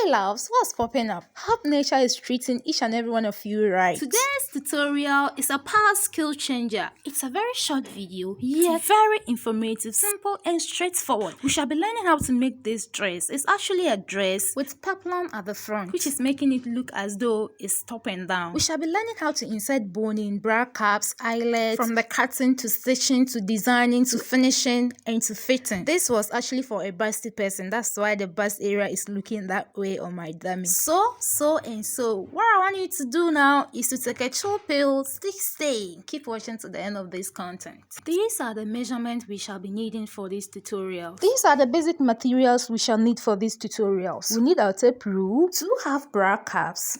Hey loves, what's popping up? Hope nature is treating each and every one of you right. Today's tutorial is a power skill changer. It's a very short video, yet very informative, simple and straightforward. We shall be learning how to make this dress. It's actually a dress With peplum at the front, which is making it look as though it's topping down. we shall be learning how to insert boning, bra caps, eyelets, from the cutting to stitching to designing to finishing and to fitting. This was actually for a busty person. That's why the bust area is looking that way on my dummy. So, what I want you to do now is to take a chill pill, stay. Keep watching to the end of this content. These are the measurements we shall be needing for this tutorial. These are the basic materials we shall need for these tutorials. We need our tape rule, 2 half bra caps.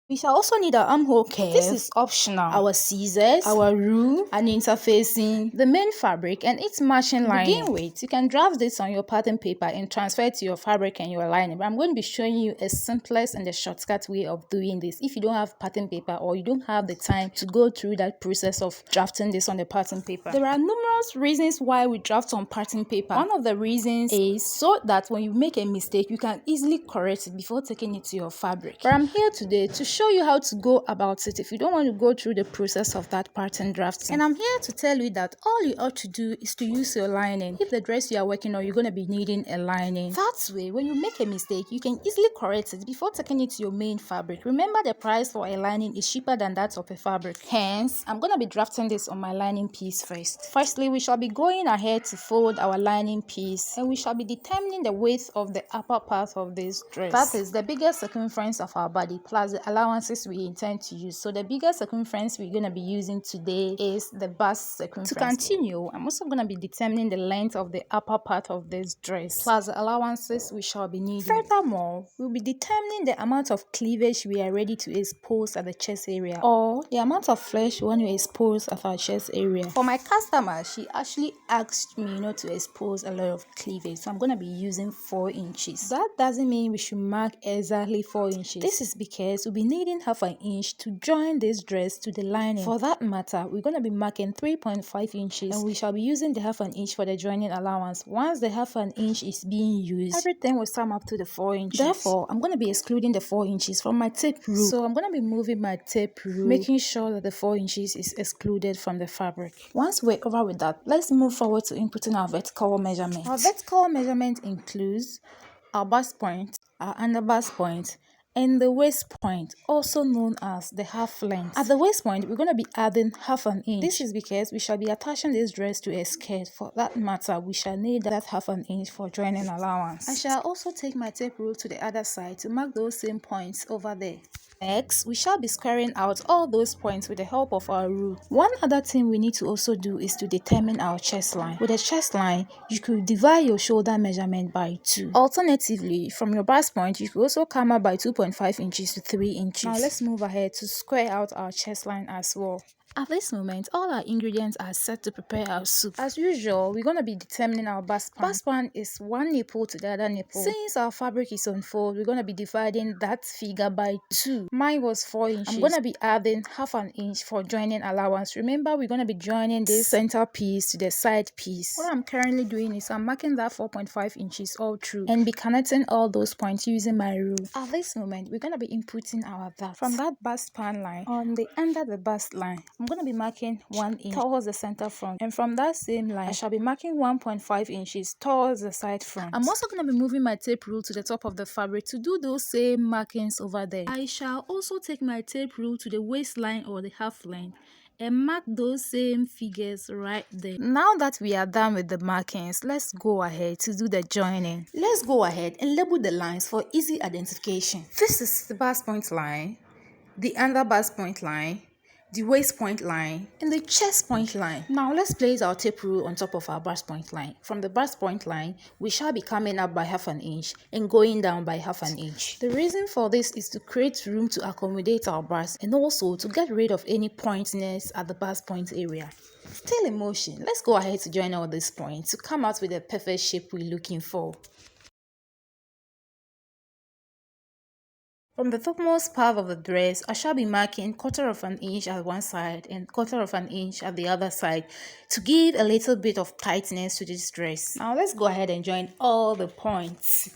We shall also need our armhole curve. This is optional. Our scissors, our rule, and interfacing, the main fabric, and its matching lining. To begin with, you can draft this on your pattern paper and transfer it to your fabric and your lining. But I'm going to be showing you a simplest and a shortcut way of doing this. If you don't have pattern paper or you don't have the time to go through that process of drafting this on the pattern paper, there are numerous reasons why we draft on pattern paper. One of the reasons is so that when you make a mistake, you can easily correct it before taking it to your fabric. But I'm here today to show you how to go about it if you don't want to go through the process of that pattern drafting. And I'm here to tell you that all you ought to do is to use your lining. If the dress you are working on, you're going to be needing a lining. That way, when you make a mistake, you can easily correct it before taking it to your main fabric. Remember, the price for a lining is cheaper than that of a fabric. Hence, I'm going to be drafting this on my lining piece first. Firstly, we shall be going ahead to fold our lining piece, and we shall be determining the width of the upper part of this dress. That is the biggest circumference of our body plus the allowances we intend to use. So the biggest circumference we're going to be using today is the bust circumference. To continue, I'm also going to be determining the length of the upper part of this dress plus the allowances we shall be needing. Furthermore, we'll be determining the amount of cleavage we are ready to expose at the chest area, or the amount of flesh we want to expose at our chest area. For my customer, she actually asked me not to expose a lot of cleavage, so I'm going to be using 4 inches. That doesn't mean we should mark exactly 4 inches. This is because we'll be needing half an inch to join this dress to the lining. For that matter, we're going to be marking 3.5 inches, and we shall be using the half an inch for the joining allowance. Once the half an inch is being used, everything will sum up to the 4 inches. Therefore, I'm going to be excluding the 4 inches from my tape rule. So I'm going to be moving my tape rule, making sure that the 4 inches is excluded from the fabric. Once we're over with that, let's move forward to inputting our vertical measurement. Our vertical measurement includes our bust point, our under bust point, and the waist point, also known as the half length. At the waist point, we're going to be adding half an inch. This is because we shall be attaching this dress to a skirt. For that matter, we shall need that half an inch for joining allowance. I shall also take my tape rule to the other side to mark those same points over there. Next, we shall be squaring out all those points with the help of our rule. One other thing we need to also do is to determine our chest line. With a chest line, you could divide your shoulder measurement by 2. Alternatively, from your bust point, you could also come up by 2.5 inches to 3 inches. Now let's move ahead to square out our chest line as well. At this moment, all our ingredients are set to prepare our soup. As usual, we're going to be determining our bust pan. Bust pan is 1 nipple to the other nipple. Since our fabric is on fold, we're going to be dividing that figure by 2. Mine was 4 inches. I'm going to be adding half an inch for joining allowance. Remember, we're going to be joining this center piece to the side piece. What I'm currently doing is I'm marking that 4.5 inches all through and be connecting all those points using my rule. At this moment, we're going to be inputting our that from that bust pan line on the under the bust line. I'm going to be marking 1 inch towards the center front, and from that same line I shall be marking 1.5 inches towards the side front. I'm also going to be moving my tape rule to the top of the fabric to do those same markings over there. I shall also take my tape rule to the waistline or the half length and mark those same figures right there. Now that we are done with the markings, let's go ahead to do the joining. Let's go ahead and label the lines for easy identification. This is the bust point line, the under bust point line, the waist point line, and the chest point line. Now let's place our tape rule on top of our bust point line. From the bust point line, we shall be coming up by half an inch and going down by half an inch. The reason for this is to create room to accommodate our bust and also to get rid of any pointiness at the bust point area. Still in motion, let's go ahead to join all these points to come out with the perfect shape we're looking for. From the topmost part of the dress, I shall be marking 1/4 of an inch at one side and 1/4 of an inch at the other side to give a little bit of tightness to this dress. Now let's go ahead and join all the points.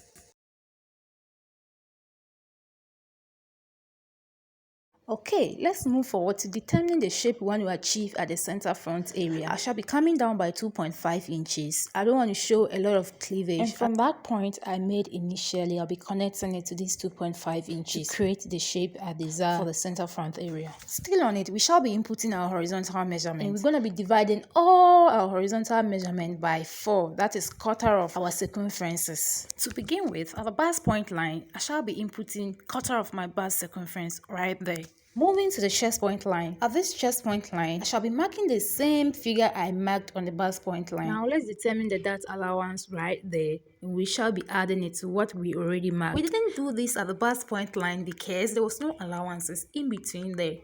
Okay, let's move forward to determine the shape we want to achieve at the center front area. I shall be coming down by 2.5 inches. I don't want to show a lot of cleavage. And from that point I made initially, I'll be connecting it to these 2.5 inches to create the shape I desire for the center front area. Still on it, we shall be inputting our horizontal measurement. And we're going to be dividing all our horizontal measurement by 4. That is quarter of our circumferences. To begin with, at the bust point line, I shall be inputting quarter of my bust circumference right there. Moving to the chest point line. At this chest point line, I shall be marking the same figure I marked on the bust point line. Now let's determine the dart allowance right there, and we shall be adding it to what we already marked. We didn't do this at the bust point line because there was no allowances in between there.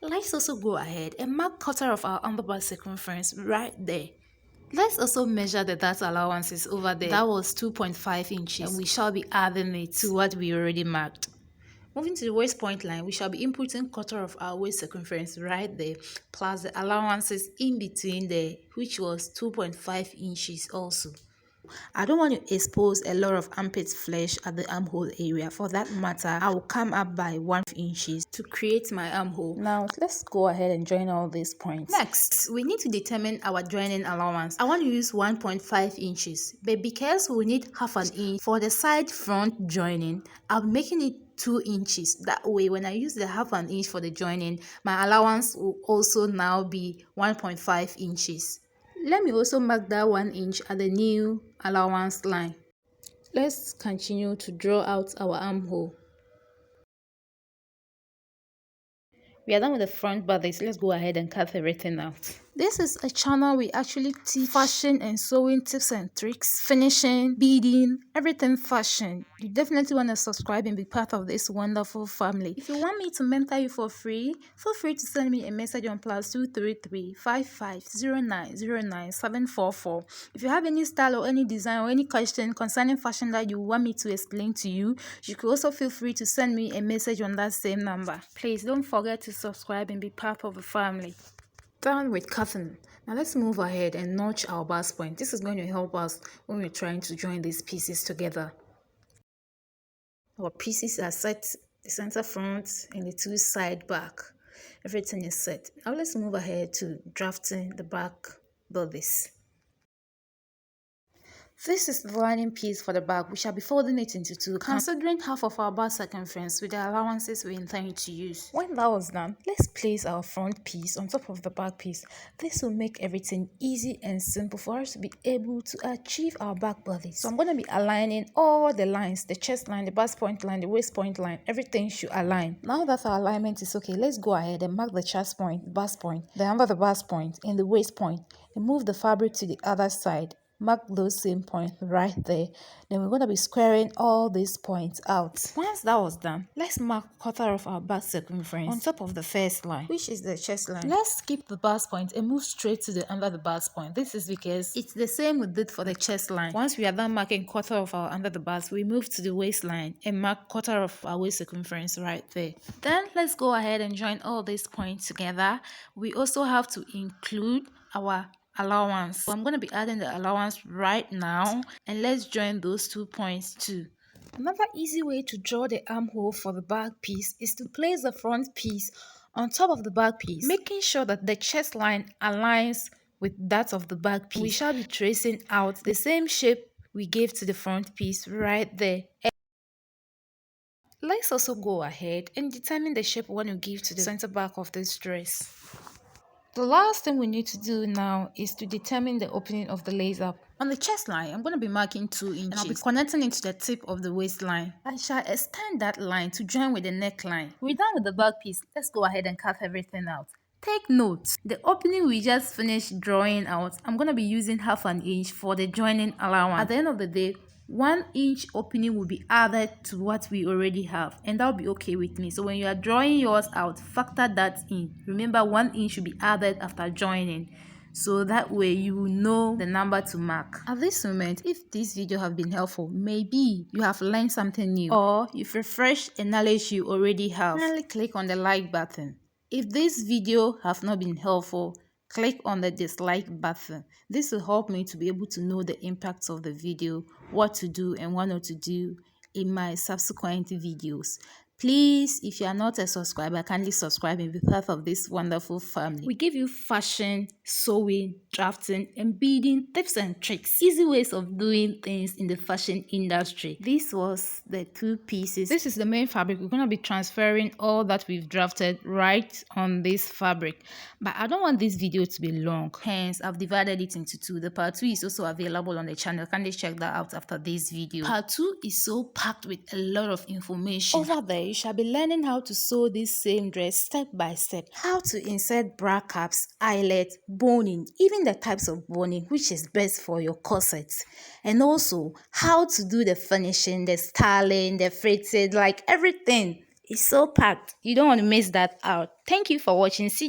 Let's also go ahead and mark quarter of our underbust circumference right there. Let's also measure the dart allowances over there. That was 2.5 inches, and we shall be adding it to what we already marked. Moving to the waist point line, we shall be inputting quarter of our waist circumference right there, plus the allowances in between there, which was 2.5 inches also. I don't want to expose a lot of armpit flesh at the armhole area. For that matter, I will come up by 1 inches to create my armhole. Now, let's go ahead and join all these points. Next, we need to determine our joining allowance. I want to use 1.5 inches, but because we need half an inch for the side front joining, I'm making it 2 inches. That way, when I use the half an inch for the joining, my allowance will also now be 1.5 inches. Let me also mark that 1 inch at the new allowance line. Let's continue to draw out our armhole. We are done with the front bodice. Let's go ahead and cut everything out. This is a channel we actually teach fashion and sewing tips and tricks, finishing, beading, everything fashion. You definitely want to subscribe and be part of this wonderful family. If you want me to mentor you for free, feel free to send me a message on +233 5509 744. If you have any style or any design or any question concerning fashion that you want me to explain to you, you could also feel free to send me a message on that same number. Please don't forget to subscribe and be part of the family. Done with cutting. Now let's move ahead and notch our bust point. This is going to help us when we're trying to join these pieces together. Our pieces are set, the center front and the 2 side back. Everything is set. Now let's move ahead to drafting the back bodice. This is the lining piece for the back. We shall be folding it into 2, considering half of our bust circumference with the allowances we intend to use. When that was done, let's place our front piece on top of the back piece. This will make everything easy and simple for us to be able to achieve our back body. So I'm going to be aligning all the lines, the chest line, the bust point line, the waist point line, everything should align. Now that our alignment is okay, let's go ahead and mark the chest point, bust point, the under the bust point, and the waist point, and move the fabric to the other side. Mark those same points right there. Then we're going to be squaring all these points out. Once that was done, let's mark quarter of our bust circumference on top of the first line, which is the chest line. Let's skip the bust point and move straight to the under the bust point. This is because it's the same we did for the chest line. Once we are done marking quarter of our under the bust, we move to the waistline and mark quarter of our waist circumference right there. Then let's go ahead and join all these points together. We also have to include our allowance. So I'm going to be adding the allowance right now, and let's join those 2 points too. Another easy way to draw the armhole for the back piece is to place the front piece on top of the back piece, making sure that the chest line aligns with that of the back piece. We shall be tracing out the same shape we gave to the front piece right there. Let's also go ahead and determine the shape we want to give to the center back of this dress. The last thing we need to do now is to determine the opening of the lace up. On the chest line, I'm going to be marking 2 inches. And I'll be connecting it to the tip of the waistline. I shall extend that line to join with the neckline. We're done with the back piece. Let's go ahead and cut everything out. Take note, the opening we just finished drawing out, I'm going to be using half an inch for the joining allowance. At the end of the day, 1 inch opening will be added to what we already have, and that'll be okay with me. So when you are drawing yours out, factor that in. Remember, 1 inch should be added after joining, so that way you will know the number to mark. At this moment, if this video have been helpful, maybe you have learned something new, or you've refreshed a knowledge you already have, finally click on the like button. If this video have not been helpful, click on the dislike button. This will help me to be able to know the impacts of the video, what to do and what not to do in my subsequent videos. Please, if you are not a subscriber, kindly subscribe and be part of this wonderful family. We give you fashion, sewing, drafting, and beading tips and tricks. Easy ways of doing things in the fashion industry. This was the 2 pieces. This is the main fabric. We're going to be transferring all that we've drafted right on this fabric. But I don't want this video to be long. Hence, I've divided it into 2. The part 2 is also available on the channel. Kindly check that out after this video. Part 2 is so packed with a lot of information. Over there, you shall be learning how to sew this same dress step by step, how to insert bra caps, eyelet, boning, even the types of boning which is best for your corset, and also how to do the finishing, the styling, the fitted, like everything is so packed. You don't want to miss that out. Thank you for watching. See